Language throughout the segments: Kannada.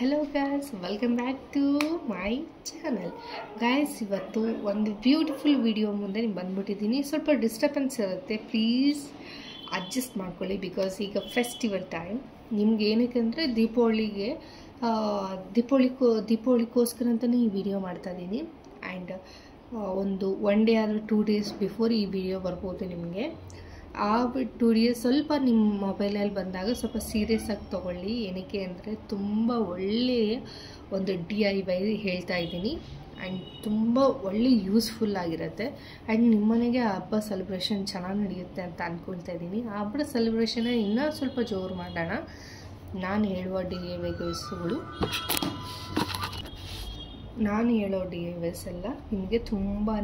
Hello guys, welcome back to my channel. Guys, ಇವತ್ತು ಒಂದು ಬ್ಯೂಟಿಫುಲ್ ವಿಡಿಯೋ ಮುಂದೆ ನಿಮಗೆ ಬಂದ್ಬಿಟ್ಟಿದ್ದೀನಿ. ಸ್ವಲ್ಪ ಡಿಸ್ಟರ್ಬೆನ್ಸ್ ಇರುತ್ತೆ, ಪ್ಲೀಸ್ ಅಡ್ಜಸ್ಟ್ ಮಾಡ್ಕೊಳ್ಳಿ. ಬಿಕಾಸ್ ಈಗ ಫೆಸ್ಟಿವಲ್ ಟೈಮ್. ನಿಮ್ಗೆ ಏನಕ್ಕೆ ಅಂದರೆ ದೀಪಾವಳಿಗೋಸ್ಕರ ಅಂತಲೇ ಈ ವಿಡಿಯೋ ಮಾಡ್ತಾ ಇದ್ದೀನಿ. ಆ್ಯಂಡ್ ಒಂದು 1 ಡೇ ಆದರೂ 2 ಡೇಸ್ ಬಿಫೋರ್ ಈ ವಿಡಿಯೋ ಬರ್ಬೋದು ನಿಮಗೆ. ಆ 2 ಡೇಸ್ ಸ್ವಲ್ಪ ನಿಮ್ಮ ಮೊಬೈಲಲ್ಲಿ ಬಂದಾಗ ಸ್ವಲ್ಪ ಸೀರಿಯಸ್ ಆಗಿ ತೊಗೊಳ್ಳಿ. ಏನಕ್ಕೆ ಅಂದರೆ ತುಂಬ ಒಳ್ಳೆಯ ಒಂದು DIY ಹೇಳ್ತಾ ಇದ್ದೀನಿ. ಆ್ಯಂಡ್ ತುಂಬ ಒಳ್ಳೆ ಯೂಸ್ಫುಲ್ ಆಗಿರುತ್ತೆ. ಆ್ಯಂಡ್ ನಿಮ್ಮನೆಗೆ ಹಬ್ಬ ಸೆಲೆಬ್ರೇಷನ್ ಚೆನ್ನಾಗಿ ನಡೆಯುತ್ತೆ ಅಂತ ಅಂದ್ಕೊಳ್ತಾ ಇದ್ದೀನಿ. ಆ ಹಬ್ಬದ ಸೆಲೆಬ್ರೇಷನ್ನ ಇನ್ನೂ ಸ್ವಲ್ಪ ಜೋರು ಮಾಡೋಣ. ನಾನು ಹೇಳುವ DIYs ಎಲ್ಲ ನಿಮಗೆ ತುಂಬಾ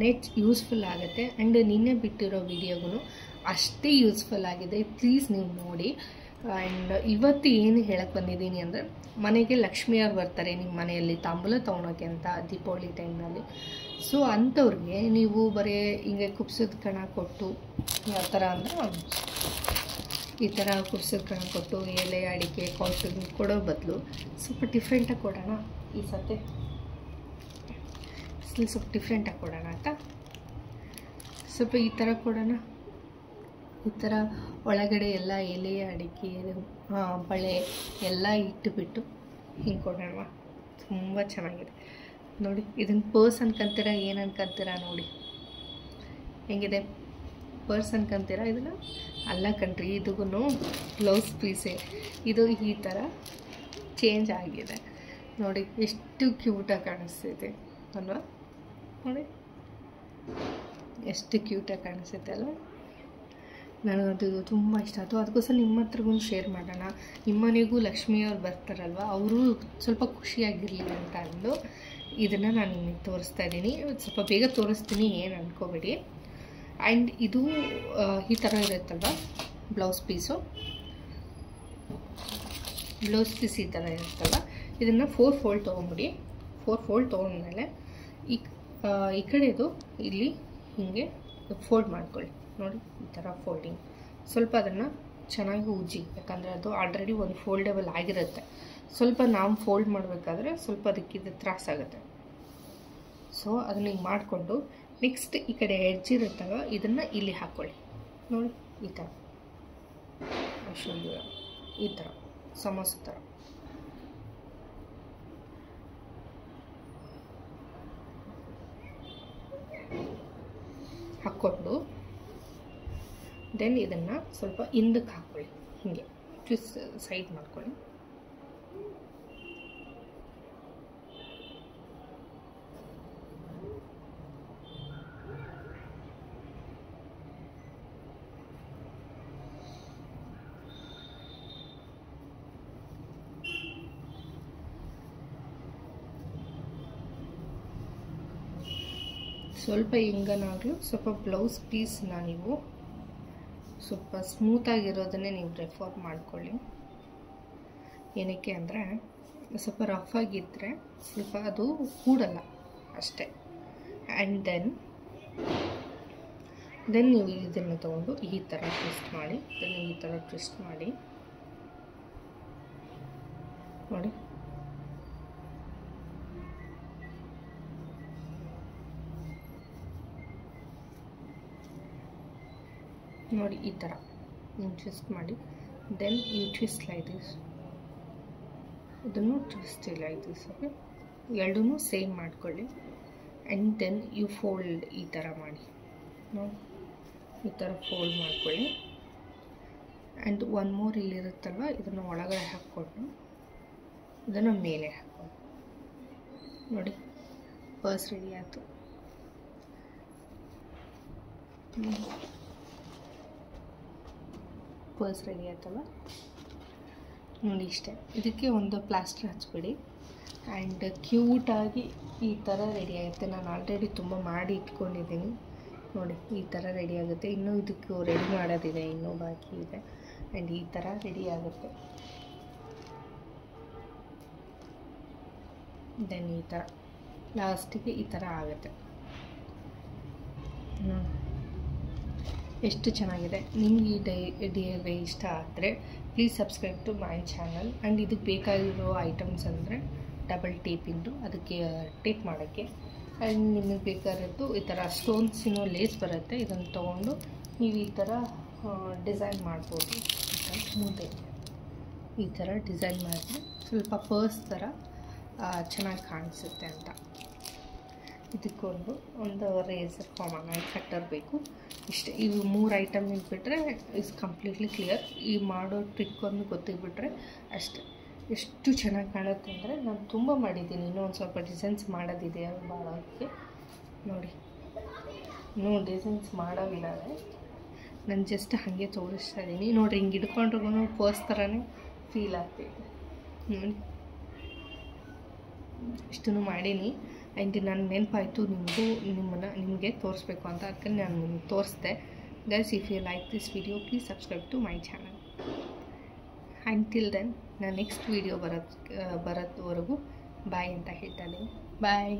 ಯೂಸ್ಫುಲ್ ಆಗುತ್ತೆ. ಆ್ಯಂಡ್ ನಿನ್ನೆ ಬಿಟ್ಟಿರೋ ವಿಡಿಯೋಗೂ ಅಷ್ಟೇ ಯೂಸ್ಫುಲ್ ಆಗಿದೆ, ಪ್ಲೀಸ್ ನೀವು ನೋಡಿ. ಆ್ಯಂಡ್ ಇವತ್ತು ಏನು ಹೇಳಕ್ಕೆ ಬಂದಿದ್ದೀನಿ ಅಂದರೆ, ಮನೆಗೆ ಲಕ್ಷ್ಮಿಯವ್ರು ಬರ್ತಾರೆ ನಿಮ್ಮ ಮನೆಯಲ್ಲಿ ತಾಂಬೂಲ ತೊಗೊಳೋಕ್ಕೆ ಅಂತ ದೀಪಾವಳಿ ಟೈಮ್ನಲ್ಲಿ. ಸೊ ಅಂಥವ್ರಿಗೆ ನೀವು ಬರೀ ಹಿಂಗೆ ಕುಬ್ಸದ ಕಣ ಕೊಟ್ಟು, ಯಾವ ಥರ ಅಂದರೆ ಈ ಥರ ಕುಬ್ಸದ ಕಣ ಕೊಟ್ಟು ಎಲೆ ಅಡಿಕೆ ಕಾಫಿ ಕೊಡೋ ಬದಲು ಸ್ವಲ್ಪ ಡಿಫ್ರೆಂಟಾಗಿ ಕೊಡೋಣ. ಈ ಸತಿ ಸ್ವಲ್ಪ ಡಿಫ್ರೆಂಟಾಗಿ ಕೊಡೋಣ ಅಂತ ಸ್ವಲ್ಪ ಈ ಥರ ಕೊಡೋಣ. ಈ ಥರ ಒಳಗಡೆ ಎಲ್ಲ ಎಲೆ ಅಡಿಕೆ ಬಳೆ ಎಲ್ಲ ಇಟ್ಟುಬಿಟ್ಟು ಹಿಂಗೆ ಕೊಡೋಣ. ತುಂಬ ಚೆನ್ನಾಗಿದೆ ನೋಡಿ. ಇದನ್ನು ಪರ್ಸ್ ಅನ್ಕೊಂತೀರ, ಏನು ಅನ್ಕೊಂತೀರ ನೋಡಿ ಹೆಂಗಿದೆ. ಪರ್ಸ್ ಅನ್ಕೊಂತೀರ, ಇದನ್ನು ಅಲ್ಲ ಕಣ್ರಿ, ಇದಕ್ಕೂ ಬ್ಲೌಸ್ ಪೀಸೇ. ಇದು ಈ ಥರ ಚೇಂಜ್ ಆಗಿದೆ ನೋಡಿ, ಎಷ್ಟು ಕ್ಯೂಟಾಗಿ ಕಾಣಿಸ್ತಿದೆ ಅಲ್ವಾ. ನೋಡಿ ಎಷ್ಟು ಕ್ಯೂಟಾಗಿ ಕಾಣಿಸುತ್ತೆ ಅಲ್ವ. ನನಗದು ತುಂಬ ಇಷ್ಟ ಆಯಿತು. ಅದಕ್ಕೋಸ್ಕರ ನಿಮ್ಮ ಹತ್ರಗೂ ಶೇರ್ ಮಾಡೋಣ. ನಿಮ್ಮನೆಗೂ ಲಕ್ಷ್ಮಿಯವ್ರು ಬರ್ತಾರಲ್ವ, ಅವರು ಸ್ವಲ್ಪ ಖುಷಿಯಾಗಿರಲಿ ಅಂತ ಅಂದು ಇದನ್ನು ನಾನು ನಿಮಗೆ ತೋರಿಸ್ತಾ ಇದ್ದೀನಿ. ಸ್ವಲ್ಪ ಬೇಗ ತೋರಿಸ್ತೀನಿ, ಏನು ಅಂದ್ಕೋಬೇಡಿ. ಆ್ಯಂಡ್ ಇದು ಈ ಥರ ಇರುತ್ತಲ್ವ ಬ್ಲೌಸ್ ಪೀಸ್ ಈ ಥರ ಇರುತ್ತಲ್ವ, ಇದನ್ನು 4 ಫೋಲ್ಡ್ ತೊಗೊಂಬಿಡಿ. 4 ಫೋಲ್ಡ್ ತೊಗೊಂಡ್ಮೇಲೆ ಈ ಕಡೆದು ಇಲ್ಲಿ ಹೀಗೆ ಫೋಲ್ಡ್ ಮಾಡ್ಕೊಳ್ಳಿ ನೋಡಿ. ಈ ಥರ ಫೋಲ್ಡಿಂಗ್ ಸ್ವಲ್ಪ ಅದನ್ನು ಚೆನ್ನಾಗಿ ಉಜ್ಜಿ, ಯಾಕಂದರೆ ಅದು ಆಲ್ರೆಡಿ ಒಂದು ಫೋಲ್ಡೇಬಲ್ ಆಗಿರುತ್ತೆ. ಸ್ವಲ್ಪ ನಾವು ಫೋಲ್ಡ್ ಮಾಡಬೇಕಾದ್ರೆ ಸ್ವಲ್ಪ ಅದಕ್ಕಿದು ತ್ರಾಸಾಗುತ್ತೆ. ಸೊ ಅದನ್ನ ಹಿಂಗೆ ಮಾಡಿಕೊಂಡು ನೆಕ್ಸ್ಟ್ ಈ ಕಡೆ ಎಡ್ಜ್ ಇರುತ್ತಲ್ಲ, ಇದನ್ನು ಇಲ್ಲಿ ಹಾಕ್ಕೊಳ್ಳಿ ನೋಡಿ. ಈ ಥರ ಈ ಥರ ಸಮೋಸ ಥರ ಹಾಕ್ಕೊಂಡು ದೆನ್ ಇದನ್ನು ಸ್ವಲ್ಪ ಹಿಂದಕ್ಕೆ ಹಾಕ್ಕೊಳ್ಳಿ, ಹೀಗೆ ಟ್ವಿಸ್ಟ್ ಸೈಡ್ ಮಾಡ್ಕೊಳ್ಳಿ. ಸ್ವಲ್ಪ ಹಿಂಗನಾಗಲು ಸ್ವಲ್ಪ ಬ್ಲೌಸ್ ಪೀಸ್ನ ನೀವು ಸ್ವಲ್ಪ ಸ್ಮೂತಾಗಿರೋದನ್ನೇ ನೀವು ರೆಫರ್ ಮಾಡ್ಕೊಳ್ಳಿ. ಏನಕ್ಕೆ ಅಂದರೆ ಸ್ವಲ್ಪ ರಫ್ ಆಗಿದ್ದರೆ ಸ್ವಲ್ಪ ಅದು ಕೂಡಲ್ಲ ಅಷ್ಟೇ. ಆ್ಯಂಡ್ ದೆನ್ ನೀವು ಇದನ್ನು ತೊಗೊಂಡು ಈ ಥರ ಟ್ವಿಸ್ಟ್ ಮಾಡಿ, ನೋಡಿ. ನೋಡಿ ಈ ಥರ ನೀವು ಟ್ವಿಸ್ಟ್ ಮಾಡಿ, then you twist like this, ಇದನ್ನು ಟ್ವಿಸ್ಟ್ ಲೈಕ್ ದಿಸ್. ಓಕೆ, ಎರಡೂ ಸೇಮ್ ಮಾಡ್ಕೊಳ್ಳಿ. ಆ್ಯಂಡ್ ದೆನ್ ಯು ಫೋಲ್ಡ್ ಈ ಥರ ಮಾಡಿ ನೋಡಿ, ಈ ಥರ ಫೋಲ್ಡ್ ಮಾಡ್ಕೊಳ್ಳಿ. ಆ್ಯಂಡ್ ಒನ್ ಮೋರ್ ಇಲ್ಲಿರುತ್ತಲ್ವ, ಇದನ್ನು ಒಳಗಡೆ ಹಾಕ್ಕೊಂಡು ಇದನ್ನು ಮೇಲೆ ಹಾಕ್ಕೊಂಡು ನೋಡಿ, ಪರ್ಸ್ ರೆಡಿ ಆಯಿತು. ಪರ್ಸ್ ರೆಡಿ ಆಯ್ತಲ್ಲ ನೋಡಿ, ಇಷ್ಟೇ. ಇದಕ್ಕೆ ಒಂದು ಪ್ಲಾಸ್ಟರ್ ಹಚ್ಬಿಡಿ ಆ್ಯಂಡ್ ಕ್ಯೂಟಾಗಿ ಈ ಥರ ರೆಡಿ ಆಗುತ್ತೆ. ನಾನು ಆಲ್ರೆಡಿ ತುಂಬ ಮಾಡಿ ಇಟ್ಕೊಂಡಿದ್ದೀನಿ ನೋಡಿ, ಈ ಥರ ರೆಡಿ ಆಗುತ್ತೆ. ಇನ್ನೂ ಇದಕ್ಕೆ ರೆಡಿ ಮಾಡೋದಿದೆ, ಇನ್ನೂ ಬಾಕಿ ಇದೆ. ಆ್ಯಂಡ್ ಈ ಥರ ರೆಡಿ ಆಗುತ್ತೆ. ದೆನ್ ಈ ಥರ ಲಾಸ್ಟಿಗೆ ಈ ಥರ ಆಗುತ್ತೆ. ಎಷ್ಟು ಚೆನ್ನಾಗಿದೆ. ನಿಮ್ಗೆ ಈ DIY ಇಷ್ಟ ಆದರೆ please subscribe to my channel. And ಇದಕ್ಕೆ ಬೇಕಾಗಿರೋ ಐಟಮ್ಸ್ ಅಂದರೆ ಡಬಲ್ ಟೇಪಿಂದು, ಅದಕ್ಕೆ ಟೇಪ್ ಮಾಡೋಕ್ಕೆ. ಆ್ಯಂಡ್ ನಿಮಗೆ ಬೇಕಾಗಿರೋದು ಈ ಥರ ಸ್ಟೋನ್ಸಿನೋ ಲೇಸ್ ಬರುತ್ತೆ. ಇದನ್ನು ತೊಗೊಂಡು ನೀವು ಈ ಥರ ಡಿಸೈನ್ ಮಾಡ್ಬೋದು. ಮುಂದೆ ಈ ಥರ ಡಿಸೈನ್ ಮಾಡಿದ್ರೆ ಸ್ವಲ್ಪ ಪರ್ಸ್ ಥರ ಚೆನ್ನಾಗಿ ಕಾಣಿಸುತ್ತೆ ಅಂತ. ಇದಕ್ಕೊಂದು ರೇಸರ್ ಕಾಮನ್ ಆಗಿ ಕಟ್ಟರ್ ಬೇಕು. ಇಷ್ಟೇ. ಇವು 3 ಐಟಮ್ ಇಟ್ಬಿಟ್ರೆ ಇಸ್ ಕಂಪ್ಲೀಟ್ಲಿ ಕ್ಲಿಯರ್. ಈ ಮಾಡೋ ಟ್ರಿಕ್ಕೊಂದು ಗೊತ್ತಿಗ್ಬಿಟ್ರೆ ಅಷ್ಟೇ. ಎಷ್ಟು ಚೆನ್ನಾಗಿ ಕಾಣುತ್ತೆ ಅಂದರೆ ನಾನು ತುಂಬ ಮಾಡಿದ್ದೀನಿ. ಇನ್ನೂ ಒಂದು ಸ್ವಲ್ಪ ಡಿಸೈನ್ಸ್ ಮಾಡೋದಿದೆ ಭಾಳಕ್ಕೆ. ನೋಡಿ, ಇನ್ನೂ ಡಿಸೈನ್ಸ್ ಮಾಡೋವಿದ್ದಾವೆ. ನಾನು ಜಸ್ಟ್ ಹಾಗೆ ತೋರಿಸ್ತಾ ಇದ್ದೀನಿ. ನೋಡಿರಿ, ಹಿಂಗೆ ಹಿಡ್ಕೊಂಡ್ರೂ ಪರ್ಸ್ ಥರನೇ ಫೀಲ್ ಆಗ್ತೈತೆ. ನೋಡಿ, ಇಷ್ಟನ್ನು ಮಾಡೀನಿ. ಆ್ಯಂಡ್ ನನ್ನ ನೆನಪಾಯಿತು ನಿಮಗೆ ತೋರಿಸ್ಬೇಕು ಅಂತ, ಅದಕ್ಕೆ ನಾನು ನಿಮ್ಗೆ ತೋರಿಸ್ದೆ. Guys, if you like this video please subscribe to my channel. Until then ನಾನು ನೆಕ್ಸ್ಟ್ ವಿಡಿಯೋ ಬರೋದ್ವರೆಗೂ ಬಾಯ್ ಅಂತ ಹೇಳ್ತಾ ಇದ್ದೀನಿ. ಬಾಯ್.